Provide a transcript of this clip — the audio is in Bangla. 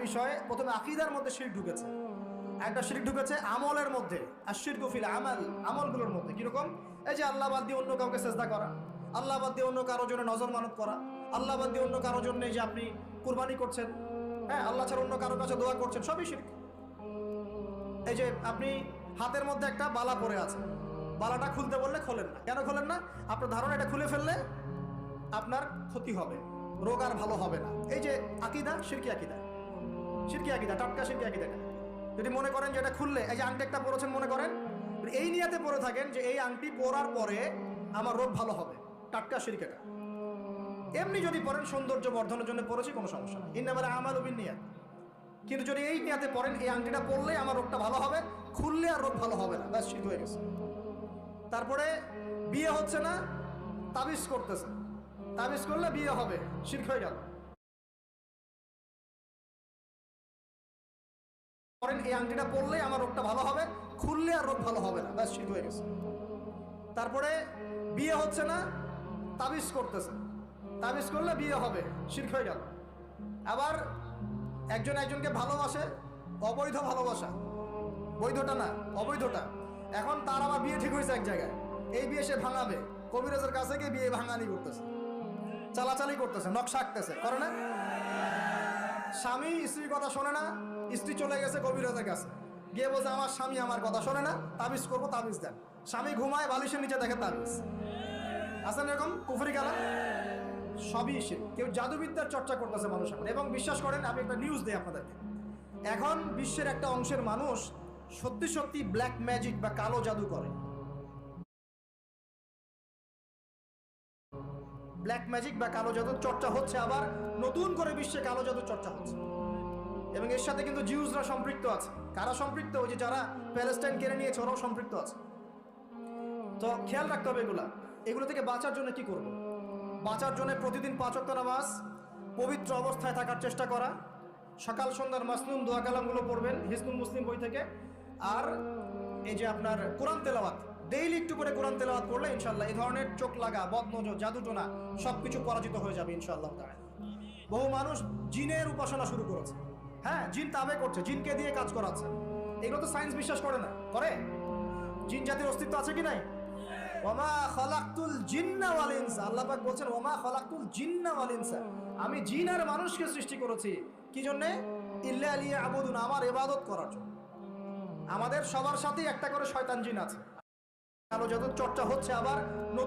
বিষয়। প্রথমে আকীদার মধ্যে শিরক ঢুকেছে, একটা শিরক ঢুকেছে আমলের মধ্যে, আর শিরকু ফিল আমাল, আমলগুলোর মধ্যে। কিরকম? এই যে আল্লাহ বাদ দিয়ে অন্য কাউকে সেজদা করা, আল্লাহ বাদ দিয়ে অন্য কারোর জন্য নজর মানত করা, আল্লাহ বাদ দিয়ে অন্য কারোর জন্য যে আপনি কুরবানি করছেন, হ্যাঁ, আল্লাহ ছাড়া অন্য কারোর কাছে দোয়া করছেন, সবই শিরক। এই যে আপনি হাতের মধ্যে একটা বালা পরে আছে, বালাটা খুলতে বললে খোলেন না। কেন খোলেন না? আপনার ধারণা এটা খুলে ফেললে আপনার ক্ষতি হবে, রোগ আর ভালো হবে না। এই যে আকীদা, শিরকি আকীদা, শিরকি আকীদা, টাটকা শিরকি আকীদা। যদি মনে করেন যে এটা খুললে, এই যে আংটি একটা পরেছেন, মনে করেন এই নিয়াতে পরে থাকেন যে এই আংটি পরার পরে আমার রোগ ভালো হবে, টাটকা শিরক এটা। এমনি যদি পরেন সৌন্দর্য বর্ধনের জন্য পরেছি, কোনো সমস্যা নেই, ইন্নামাল আমালু বিন্নিয়াত। কিন্তু যদি এই নিয়াতে পরেন এই আংটিটা পরলে আমার রোগটা ভালো হবে, খুললে আর রোগ ভালো হবে না, ব্যাস শিরক হয়ে গেছে। তারপরে বিয়ে হচ্ছে না, তাবিজ করতেছে, তাবিজ করলে বিয়ে হবে, শিরক হয়ে গেল। পরেন এই আংটিটা পরলে আমার রোগটা ভালো হবে, খুললে আর রোগ ভালো হবে না, ব্যাস শিরক হয়ে গেছে। তারপরে বিয়ে হচ্ছে না, তাবিজ করতেছে, তাবিজ করলে বিয়ে হবে, শিরক হয়ে গেল। আবার একজন একজনকে ভালোবাসে, অবৈধ ভালোবাসা, বৈধটা না, অবৈধটা। এখন তার আবার বিয়ে ঠিক হয়েছে এক জায়গায়, এই বিয়ে সে ভাঙাবে, কবিরাজের কাছে গিয়ে বিয়ে ভাঙানি করতেছে, চালাচালি করতেছে, নকশা আঁকতেছে, করে না? স্বামী স্ত্রীর কথা শোনে না, স্ত্রী চলে গেছে কবিরাজের কাছে, গিয়ে বলছে আমার স্বামী আমার কথা শোনে না, তাবিজ করবো, তাবিজ দেন। স্বামী ঘুমায়, বালিশের নিচে দেখে তাবিজ। আসেন এরকম কুফরি কালাম, সবই শিরক। কেউ জাদুবিদ্যার চর্চা করতেছে মানুষ এখন। এবং বিশ্বাস করেন, আমি একটা নিউজ দিই আপনাদেরকে, এখন বিশ্বের একটা অংশের মানুষ সত্যি সত্যি ব্ল্যাক ম্যাজিক বা কালো জাদু করে। ব্ল্যাক ম্যাজিক বা কালো জাদুর চর্চা হচ্ছে, আবার নতুন করে বিশ্বে কালো জাদুর চর্চা হচ্ছে। এবং এর সাথে কিন্তু জিউসরা সম্পৃক্ত আছে। কারা সম্পৃক্ত? ওই যে যারা প্যালেস্টাইন কেড়ে নিয়েছে, ওরাও সম্পৃক্ত আছে। তো খেয়াল রাখতে হবে এগুলো থেকে বাঁচার জন্য কি করব? বাঁচার জন্য প্রতিদিন 5 ওয়াক্ত নামাজ, পবিত্র অবস্থায় থাকার চেষ্টা করা, সকাল সন্ধ্যার মাসনুন দোয়া কালামগুলো পড়বেন হিসনুল মুসলিম বই থেকে। আর এই যে আপনার কোরআন তেলাওয়াত, ডেইলি একটু করে কোরআন তেলাওয়াত করলে ইনশাআল্লাহ এই ধরনের চোখ লাগা, বদনজর, জাদুটোনা সবকিছু পরাজিত হয়ে যাবে ইনশাআল্লাহ তাআলা। বহু মানুষ জিনের উপাসনা শুরু করেছে, হ্যাঁ, জিন তাবে করছে, জিনকে দিয়ে কাজ করাচ্ছে। এগুলো তো সায়েন্স বিশ্বাস করে না, করে? জিন জাতির অস্তিত্ব আছে কি নাই? ওমা খালাকতুল জিন্না ওয়াল ইনসা, আল্লাহ পাক বলছেন ওমা খালাকতুল জিন্না ওয়াল ইনসা, আমি জিন আর মানুষকে সৃষ্টি করেছি কি জন্য? ইল্লা লিয়াবুদুন, আমার ইবাদত করার জন্য। আমাদের সবার সাথেই একটা করে শয়তান জিন আছে। কালো জাদুর চর্চা হচ্ছে, আবার